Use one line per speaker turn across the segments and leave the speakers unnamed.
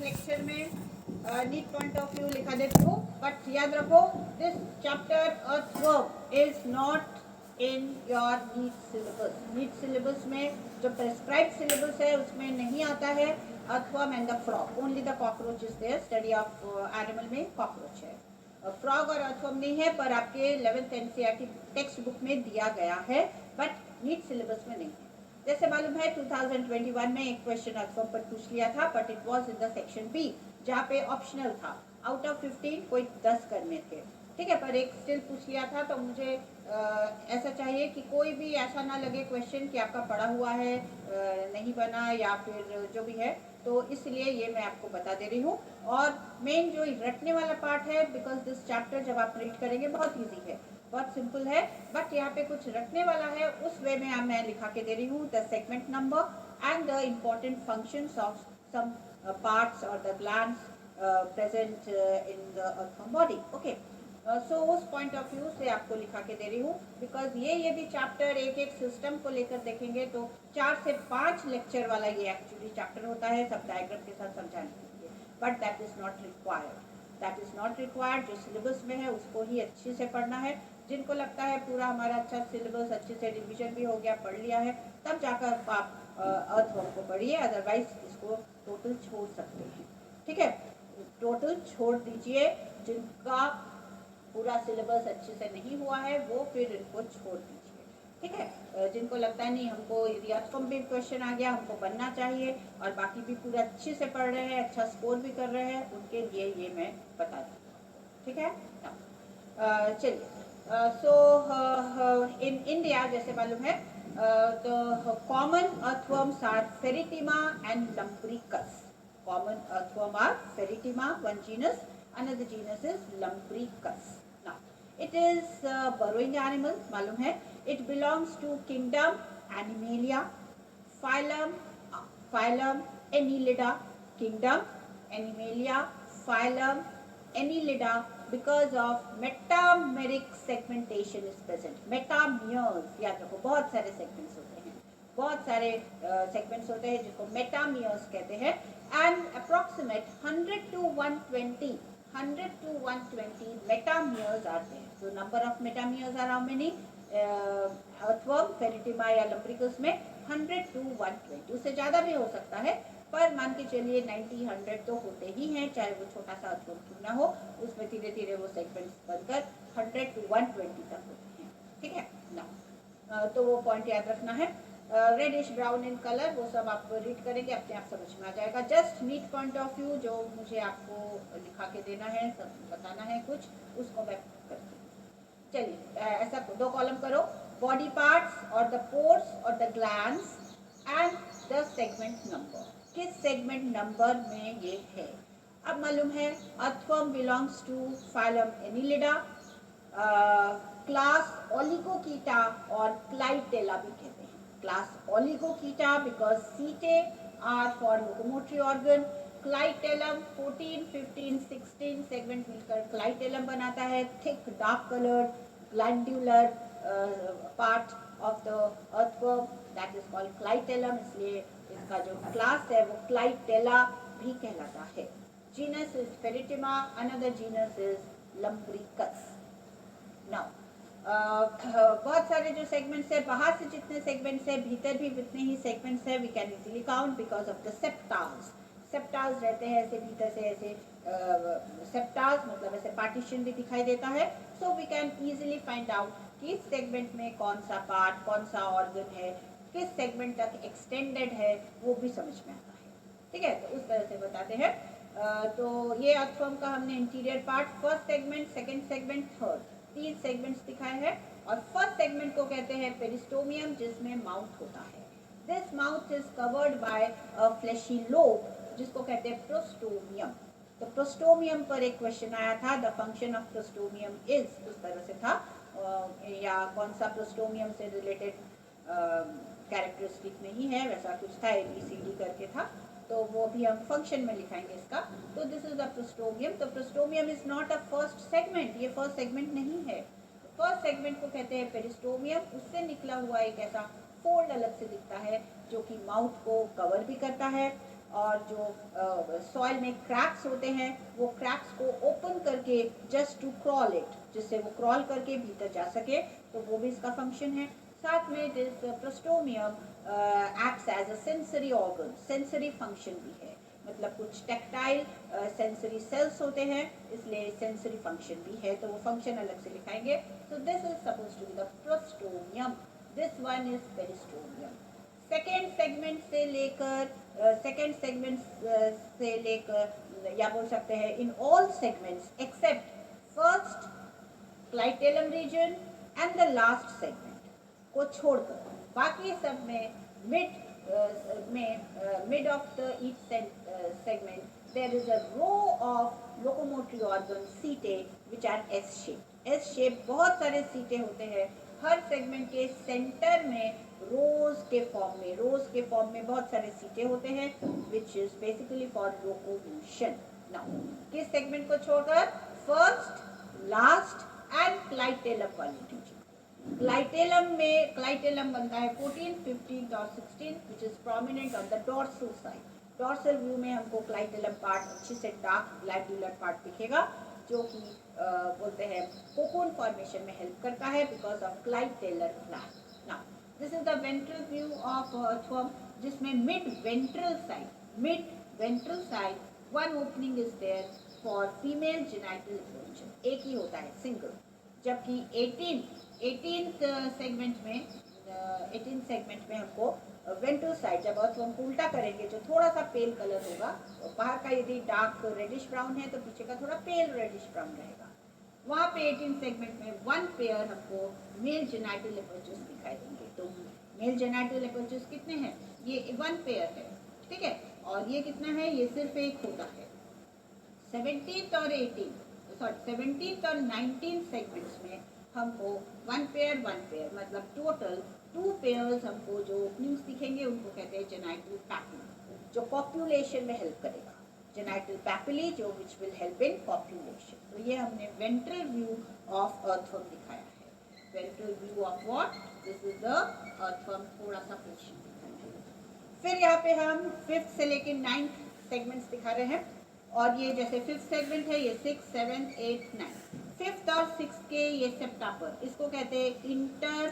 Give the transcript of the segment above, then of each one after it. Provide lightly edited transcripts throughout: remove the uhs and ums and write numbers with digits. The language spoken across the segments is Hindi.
लेक्चर में नीट पॉइंट ऑफ व्यू लिखा देती हूँ, बट याद रखो this chapter earthworm is not in your NEET syllabus. NEET syllabus में जो प्रेस्क्राइब सिलेबस है उसमें नहीं आता है earthworm and the frog. Only the cockroach is there. Study of animal में कॉकरोच है, फ्रॉग और अर्थवर्म नहीं है, पर आपके 11th एनसीईआरटी टेक्स्ट बुक में दिया गया है, बट नीट सिलेबस में नहीं है। जैसे मालूम है 2021 में एक क्वेश्चन अर्थवर्म पर पूछ लिया था, but it was in the section B, जहाँ पे ऑप्शनल था। आउट ऑफ 15 कोई 10 करने थे, ठीक है, पर एक स्टिल पूछ लिया था। तो मुझे ऐसा चाहिए कि कोई भी ऐसा ना लगे क्वेश्चन कि आपका पढ़ा हुआ है, नहीं बना या फिर जो भी है, तो इसलिए ये मैं आपको बता दे रही हूँ। और मेन जो रटने वाला पार्ट है, बिकॉज दिस चैप्टर जब आप रीड करेंगे बहुत ईजी है, बहुत सिंपल है, बट यहाँ पे कुछ रखने वाला है, उस वे में मैं लिखा के दे रही हूँ the segment number and the important functions of some parts और the glands present in the earthworm body. Okay, so उस पॉइंट ऑफ व्यू से आपको लिखा के दे रही हूँ, बिकॉज ये यदि चैप्टर एक एक सिस्टम को लेकर देखेंगे तो 4 से 5 लेक्चर वाला ये एक्चुअली चैप्टर होता है, सब डायग्राम के साथ समझाने के लिए, but that is not required. That is not required. जो सिलेबस में है उसको ही अच्छे से पढ़ना है। जिनको लगता है पूरा हमारा अच्छा सिलेबस, अच्छे से रिवीजन भी हो गया, पढ़ लिया है, तब जाकर आप अर्थवर्म को पढ़िए, अदरवाइज इसको टोटल छोड़ सकते हैं। ठीक है, टोटल छोड़ दीजिए। जिनका पूरा सिलेबस अच्छे से नहीं हुआ है वो फिर इनको छोड़ दीजिए, ठीक है। जिनको लगता है नहीं हमको यदि अर्थवर्म में क्वेश्चन आ गया हमको बनना चाहिए और बाकी भी पूरा अच्छे से पढ़ रहे हैं, अच्छा स्कोर भी कर रहे हैं, उनके लिए ये मैं बता दूँ, ठीक है। चलिए, सो इन इंडिया जैसे मालूम है तो common earthworms are Pheretima and Lumbricus. Common earthworm are Pheretima, one genus, another genus is lumbricus. Now it is a burrowing animal, मालूम है। It belongs to kingdom Animalia, phylum Annelida, kingdom Animalia, phylum Annelida, because of metameric segmentation is present. Metameres, याद रखो, बहुत सारे segments होते हैं, बहुत सारे segments होते हैं जिसको metameres कहते हैं, and approximate 100 to 120 metameres are there. So number of metameres are how many? Earthworm, Pheretima या लम्ब्रिकस में 100 to 120, उससे ज़्यादा भी हो सकता है, पर मान के चलिए 90-100 तो होते ही हैं, चाहे वो छोटा सा अर्थवर्म क्यों ना हो, उसमें धीरे धीरे वो सेगमेंट्स बनकर 100 to 120 तक होते हैं, ठीक है ना। तो वो पॉइंट याद रखना है। रेडिश ब्राउन इन कलर, वो सब आप रीड करेंगे अपने आप समझ में आ जाएगा। Just NEET point of view जो मुझे आपको लिखा के देना है, सब बताना है कुछ, उसको मैं करती हूँ। चलिए, ऐसा 2 कॉलम करो, बॉडी पार्ट्स और द पोर्स और the glands and the segment number. किस सेगमेंट नंबर में ये है? अब मालूम है earthworm belongs to phylum Annelida, class Oligochaeta और क्लाइटेला भी कहते हैं। Class Oligochaeta because setae are for locomotory organ, clitellum 14, 15, 16 segment मिलकर क्लाइटेलम बनाता है। Thick dark coloured glandular part of the earthworm, that is called clitellum, इसलिए इसका जो क्लास है वो क्लाइटेला भी कहलाता है। Genus is Pheretima, another genus is Lumbricus. Now बहुत सारे जो सेगमेंट्स है, बाहर से जितने सेगमेंट्स है भीतर भी उतने ही सेगमेंट्स है, we can easily count because of the septals. Septals रहते हैं ऐसे भीतर से, ऐसे सेप्टाल्स मतलब ऐसे पार्टीशन भी दिखाई देता है। So we can easily find out कि इस सेगमेंट में कौन सा पार्ट, कौन सा ऑर्गन है, किस सेगमेंट तक एक्सटेंडेड है, वो भी समझ में आता है, ठीक है। तो उस तरह से बताते हैं। तो ये अर्थवर्म का हमने interior part, first segment, second segment, third, 3 segments दिखाए हैं। और फर्स्ट सेगमेंट को कहते हैं पेरिस्टोमियम, जिसमें माउथ होता है। This mouth is covered by a fleshy lobe, जिसको कहते हैं प्रोस्टोमियम। तो प्रोस्टोमियम पर एक क्वेश्चन आया था, the function of prostomium is, उस तरह से था, या कौन सा प्रोस्टोमियम से रिलेटेड कैरेक्टरिस्टिक नहीं है, वैसा कुछ था, ABCD करके था, तो वो भी हम फंक्शन में लिखाएंगे इसका। तो दिस इज द प्रोस्टोमियम। तो prostomium is not a first segment, ये फर्स्ट सेगमेंट नहीं है। फर्स्ट सेगमेंट को कहते हैं पेरिस्टोमियम, उससे निकला हुआ एक ऐसा फोल्ड अलग से दिखता है जो कि माउथ को कवर भी करता है। और जो सॉइल में क्रैक्स होते हैं वो क्रैक्स को ओपन करके जस्ट टू क्रॉल इट, जिससे वो क्रॉल करके भीतर जा सके, तो वो भी इसका फंक्शन है। साथ में this prostomium acts as a sensory organ, sensory function भी है, मतलब कुछ टेक्टाइल सेंसरी सेल्स होते हैं, इसलिए सेंसरी फंक्शन भी है, तो वो फंक्शन अलग से लिखाएंगे। So this is suppose to be the prostomium, this one is peristomium. Second segment से लेकर या बोल सकते हैं in all segments except first clitellum region and the last segment को छोड़कर बाकी सब में mid of the each segment there is a row of locomotory organ setae which are S shape. S shape बहुत सारे सीटे होते हैं हर सेगमेंट के सेंटर में, रोज के फॉर्म में बहुत सारे सीटे होते हैं which is basically for locomotion. Now किस सेगमेंट को छोड़कर? फर्स्ट, लास्ट एंड क्लाइटेलम वाली रीजन। क्लाइटेलम बनता है 14, 15 और 16 which is prominent on the dorsal side. Dorsal view में हमको क्लाइटेलम पार्ट अच्छे से डार्क ग्लैंडुलर पार्ट दिखेगा, जो कि बोलते हैं कोकून फॉर्मेशन में हेल्प करता है because of clitellar gland. Now this is the ventral view of earthworm, जिसमें mid ventral side one opening is there for female genital aperture, एक ही होता है, सिंगल। जबकि 18 सेगमेंट में हमको वेंट्रल साइड, जब अर्थवर्म को उल्टा करेंगे जो थोड़ा सा पेल कलर होगा, बाहर का यदि डार्क रेडिश ब्राउन है तो पीछे का थोड़ा पेल रेडिश ब्राउन रहेगा। वहाँ पे 18 सेगमेंट में वन पेयर हमको मेल जेनिटल एपर्चर्स दिखाई देंगे। तो मेल जेनिटल एपर्चर्स कितने हैं? ये वन पेयर है, ठीक है। और ये कितना है? ये सिर्फ एक होता है। 17th और 19 सेगमेंट्स में हमको वन पेयर मतलब टोटल 2 पेयर्स हमको जो ओपनिंग्स दिखेंगे उनको कहते हैं जेनिटल पैपिली, जो पॉपुलेशन में हेल्प करेगा। जेनिटल पैपिली जो which will help in population. तो ये हमने वेंट्रल व्यू ऑफ अर्थवर्म दिखाया है। Ventral view of what? This is the earthworm, थोड़ा सा पोर्शन दिखाया है। फिर यहाँ पे हम 5th से लेकर 9th सेगमेंट्स दिखा रहे हैं, और ये जैसे 5th सेगमेंट है ये 6, 7, 8, 9। 5th और 6th के ये सेप्टापर, इसको कहते हैं इंटर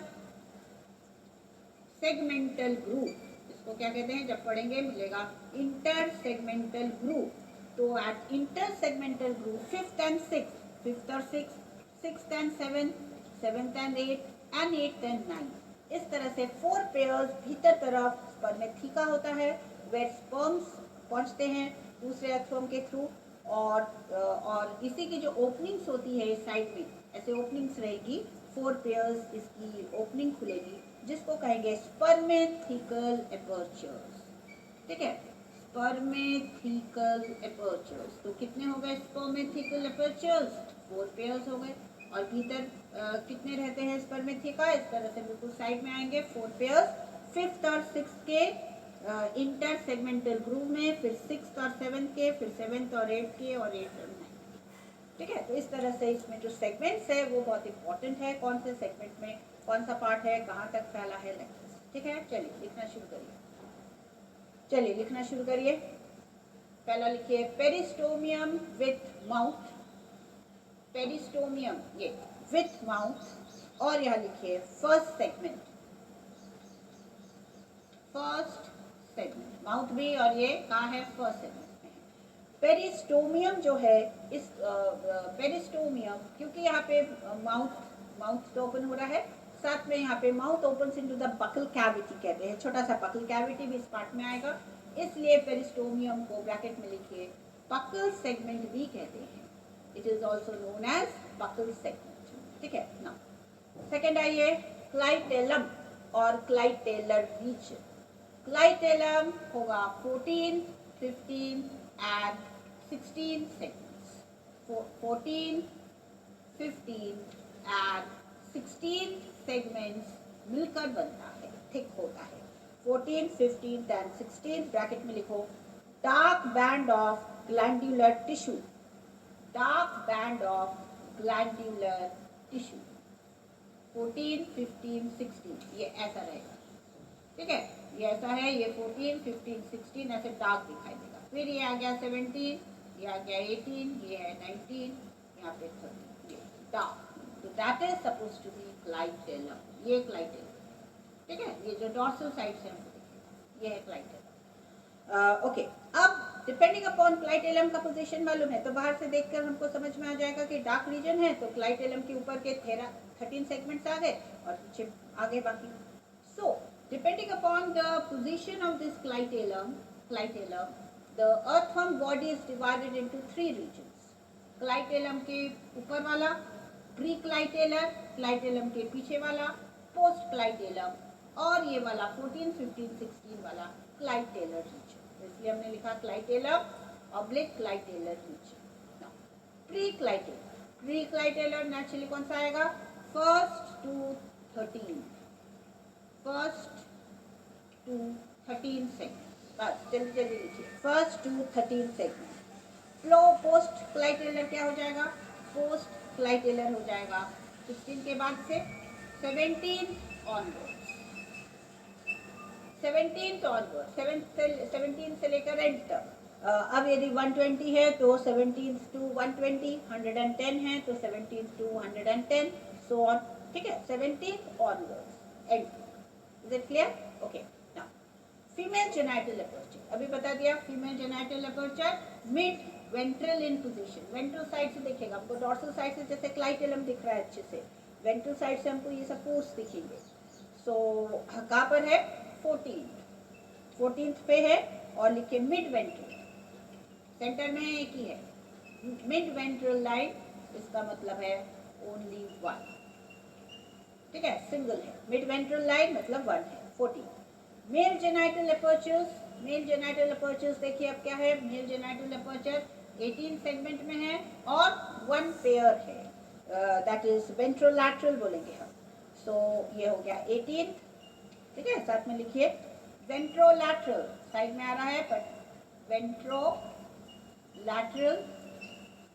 सेगमेंटल ग्रुप। इसको क्या कहते हैं? जब पढ़ेंगे मिलेगा इंटर सेगमेंटल ग्रुप। तो at intersegmental group 5th and 6th, 5th और 6th and 7th, 7th and 8th and 8th and 9, इस तरह से 4 पेयर्स भीतर तरफ स्पर्मेथिका होता है, वेयर स्पर्म्स पहुंचते हैं दूसरे अर्थवर्म के थ्रू, और इसी की जो ओपनिंग्स होती है साइड में, ऐसे ओपनिंग्स रहेगी, 4 पेयर्स इसकी ओपनिंग खुलेगी, जिसको कहेंगे स्पर्मेथिकल एपर्चर्स, ठीक है। स्पर्मेथिकल एपर्चर्स, तो कितने हो गए स्पर्मेथिकल एपर्चर्स? 4 पेयर्स हो गए। और भीतर कितने रहते हैं स्पर्मेथिका? इस तरह से बिल्कुल साइड में आएंगे 4 पेयर्स 5th और 6th के इंटर सेगमेंटल ग्रुप में, फिर 6th और 7th के, फिर 7th और 8th के, और 8th और 9th, ठीक है। तो इस तरह से इसमें जो सेगमेंट्स है वो बहुत इंपॉर्टेंट है, कौन से सेगमेंट में कौन सा पार्ट है, कहाँ तक फैला है, ठीक है। चलिए लिखना शुरू करिए। पहला लिखिए पेरिस्टोमियम विथ माउथ, पेरिस्टोमियम ये विथ माउथ, और यहाँ लिखिए फर्स्ट सेगमेंट, माउथ भी, और ये कहाँ है? फर्स्ट सेगमेंट में। पेरिस्टोमियम जो है, इस पेरिस्टोमियम, क्योंकि यहाँ पे माउथ तो ओपन हो रहा है, साथ में यहाँ पे mouth opens into the buccal cavity कहते हैं, छोटा सा बकल कैविटी भी इस पार्ट में आएगा, इसलिए पेरिस्टोमियम को ब्रैकेट में लिखिए बकल सेगमेंट भी कहते हैं। It is also known as buccal segment, ठीक है ना। सेकेंड आइए क्लाइटेलम और क्लाइटेलर रीजन। क्लाइटेलम होगा 14, 15 and 16 segments. 14, 15 and 16 segments मिलकर बनता है, थिक होता है। 14, 15 and 16 ब्रैकेट में लिखो dark band of glandular tissue, dark band of glandular tissue. 14, 15, 16 ये ऐसा रहेगा, ठीक है। ये ऐसा है, ये 14, 15, 16 ऐसे डार्क दिखाई देगा। फिर ये आ गया 17, ये आ गया 18, ये है 19, यहाँ पे 30, ये डार्क। तो that is suppose to be clitellum, ये क्लाइटेलम, ठीक है। ये जो डॉर्सल साइड से हमको दिखेगा ये है क्लाइटेलम। ओके, अब डिपेंडिंग अपॉन क्लाइटेलम का पोजीशन मालूम है तो बाहर से देखकर हमको समझ में आ जाएगा कि डार्क रीजन है तो क्लाइटेलम के ऊपर के 13 सेगमेंट्स आ गए और पीछे आगे बाकी। So depending upon the position of this clitellum, the earthworm body is divided into 3 regions. Clitellum के ऊपर वाला प्री क्लाइटेलर, क्लाइटेलम के पीछे वाला पोस्ट क्लाइटेलम, और ये वाला 14, 15, 16 वाला क्लाइटेलर रीजन। इसलिए हमने लिखा clitellum oblique clitellar region. Pre clitellar, pre clitellar naturally कौन सा आएगा? First to 13, first to 13 segment. बस जल्दी जल्दी लिखिए, first to 13 segment. Flow post clitellar क्या हो जाएगा? पोस्ट क्लाइटेलर हो जाएगा 16 के बाद से 17 ऑनवर्ड, 17 ऑनवर्ड, 17 से लेकर एंड तक। अब यदि 120 है तो 17 टू 120, 110 है तो 17 टू 110, सो ऑन, ठीक है, 17 onward and. Is it clear? Okay. Now female genital aperture, अभी बता दिया female genital aperture mid ventral इन पोजीशन। वेंट्रल साइड से देखेगा हमको, डॉर्सल साइड से जैसे क्लाइटेलम दिख रहा है अच्छे से, वेंट्रल साइड से हमको ये सब पोर्स दिखेंगे। सो कहाँ पर है? 14th पे है और लिखे मिड वेंट्रल, सेंटर में एक ही है मिड वेंट्रल लाइन, इसका मतलब है ओनली 1, ठीक है, सिंगल है। मिड वेंट्रल लाइन मतलब 1 है। 14 mail genital apertures, mail genital apertures देखिए अब क्या है। मेल जेनाइटल अपर्चर 18 सेगमेंट में है और 1 पेयर है, दैट इज वेंट्रोलैटरल बोलेंगे हम। सो ये हो गया 18, ठीक है। साथ में लिखिए वेंट्रोलैटरल, साइड में आ रहा है पर वेंट्रोलैटरल,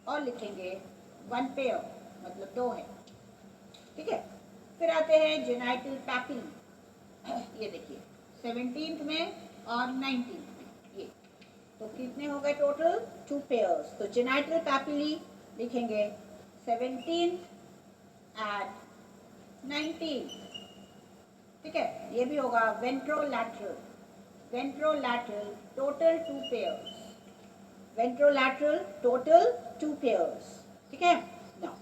और लिखेंगे 1 पेयर मतलब 2 है, ठीक है। फिर आते हैं जेनाइटल पैपिली, ये देखिए 17th में और 19th में, ये तो कितने हो गए टोटल? 2 पेयर्स। तो जेनाइटल पैपिली लिखेंगे 17th एंड 19th, ठीक है। ये भी होगा वेंट्रोलैटरल, वेंट्रोलैटरल टोटल 2 पेयर्स, वेंट्रोलैटरल टोटल 2 पेयर्स, ठीक है। नाउ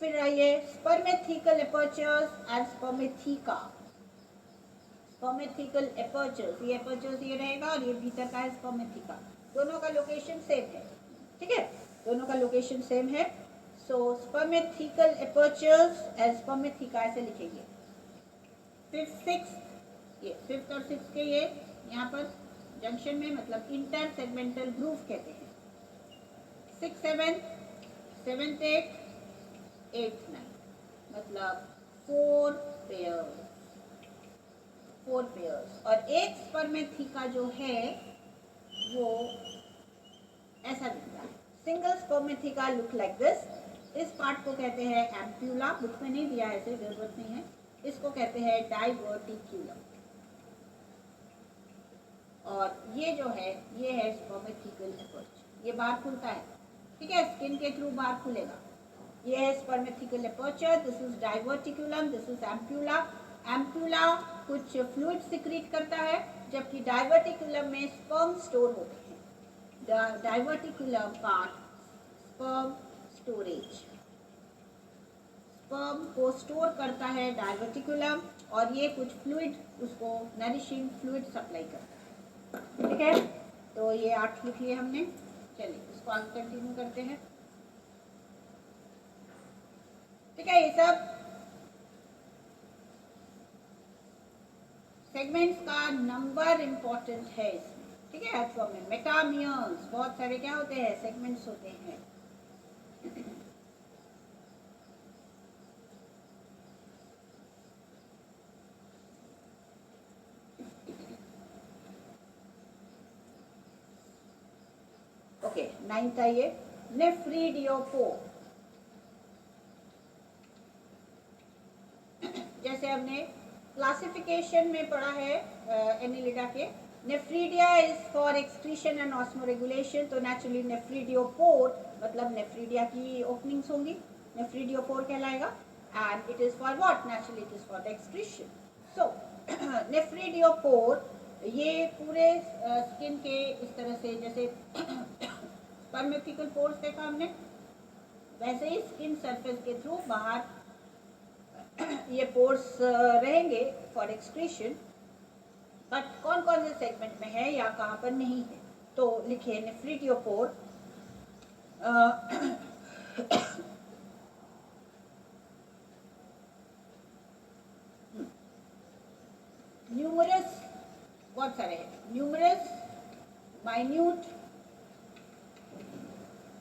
फिर आइए स्पर्मेथिकल अपर्चर्स एंड स्पर्मेथिका। स्पर्मेथिकल अपर्चर्स, ये अपर्चर्स ये रहेगा और ये भीतर का है स्पर्मेथिका। दोनों का लोकेशन सेम है, ठीक है, दोनों का लोकेशन सेम है। सो स्पर्मेथिकल अपर्चर्स एंड स्पर्मेथिका ऐसे लिखेंगे। फिर 6, ये 5th और 6th के ये यहाँ पर जंक्शन में मतलब इंटर सेगमेंटल ग्रूव कहते हैं। 6, 7, 7th 8, 8th 9 मतलब 4 पेयर्स, 4 पेयर्स। और एक स्पर्मेथिका जो है वो ऐसा दिखता है, single spermatheca look like this. इस पार्ट को कहते हैं एम्प्यूला, बुक में नहीं दिया है इसे, जरूरत नहीं है। इसको कहते हैं डाइवर्टिक्यूलम, और ये जो है ये है स्पर्मेथिकल अपर्चर, ये बाहर खुलता है, ठीक है, स्किन के थ्रू बाहर खुलेगा। ये है spermathecal aperture, this is diverticulum, this is ampulla. Ampulla कुछ फ्लूइड सिक्रीट करता है, जबकि डाइवर्टिक्यूलम में स्पर्म स्टोर होते हैं। Diverticulum part sperm storage, sperm को स्टोर करता है डाइवर्टिक्यूलम, और ये कुछ फ्लूइड उसको नरिशिंग फ्लूइड सप्लाई करता है, ठीक है। तो ये 8 लिख लिए हमने, चलिए इसको आगे कंटिन्यू करते हैं, ठीक है। ये सब सेगमेंट्स का नंबर इंपॉर्टेंट है इसमें, ठीक है। अथवा में मेटामियर्स बहुत सारे क्या होते हैं, सेगमेंट्स होते हैं। ओके, 9th आइए, नेफ्रीडियोफो। जैसे हमने क्लासिफिकेशन में पढ़ा है एनिलिडा के। Nephridia is for excretion and osmoregulation, तो नेचुरली नेफ्रीडियोपोर मतलब नेफ्रीडिया की ओपनिंग्स होंगी, नेफ्रीडियोपोर कहलाएगा। And it is for what? Naturally it is for the excretion. So nephridiopore ये पूरे स्किन के इस तरह से, जैसे परमेथिकल पोर्स देखा हमने, वैसे ही स्किन सरफेस के थ्रू बाहर ये पोर्स रहेंगे फॉर एक्सक्रीशन। बट कौन कौन से सेगमेंट में है या कहाँ पर नहीं है, तो लिखिए नेफ्रीडियोपोर न्यूमरस, बहुत सारे हैं, numerous minute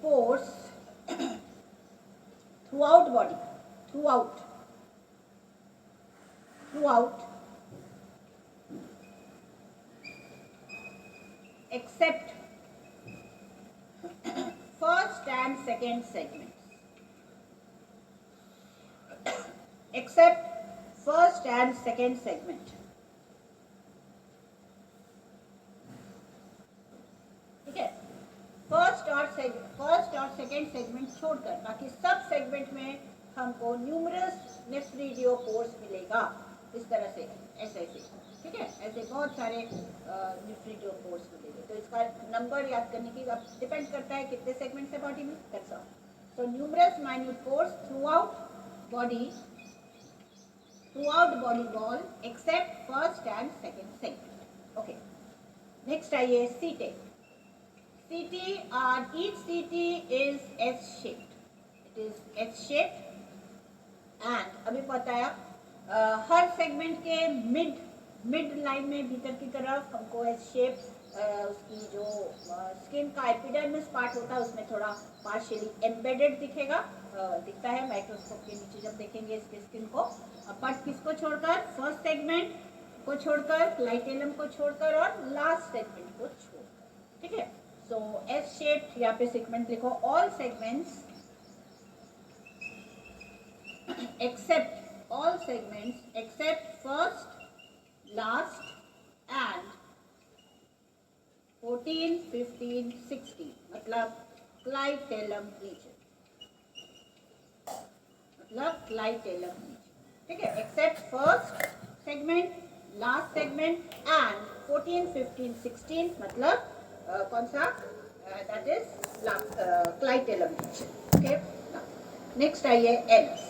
pores throughout body, throughout except first and second segments, except first and second segment। ठीक है, फर्स्ट और सेकेंड सेगमेंट छोड़कर बाकी सब सेगमेंट में हमको न्यूमरस नेफ्रीडियोपोर्स मिलेगा, इस तरह से, ऐसे ऐसे, ठीक है, ऐसे बहुत सारे नेफ्रीडियोपोर्स मिलेंगे। तो इसका नंबर याद करने की अब डिपेंड करता है कितने सेगमेंट्स है बॉडी में, that's all. So numerous minute pores throughout body wall accept first and second segment. Okay, next आइए सीटे। CT or each CT is S-shaped. It is S-shaped and अभी बताया हर सेगमेंट के मिड लाइन में भीतर की तरफ हमको S-shaped उसकी जो स्किन का एपिडर्मिस पार्ट होता है उसमें थोड़ा पार्शियली एम्बेडेड दिखेगा, दिखता है माइक्रोस्कोप के नीचे जब देखेंगे इसके स्किन को। बट किसको छोड़कर? फर्स्ट सेगमेंट को छोड़कर, क्लाइटेलम को छोड़कर और लास्ट सेगमेंट को छोड़कर, ठीक है। So S shaped, यहाँ पे सेगमेंट लिखो, all segments except first, last and 14, 15, 16 मतलब क्लाइटेलम रीजन, ठीक है। Except first segment, last segment and 14, 15, 16 मतलब कौन सा? That is clitellum region. Okay, next आइए एल्स।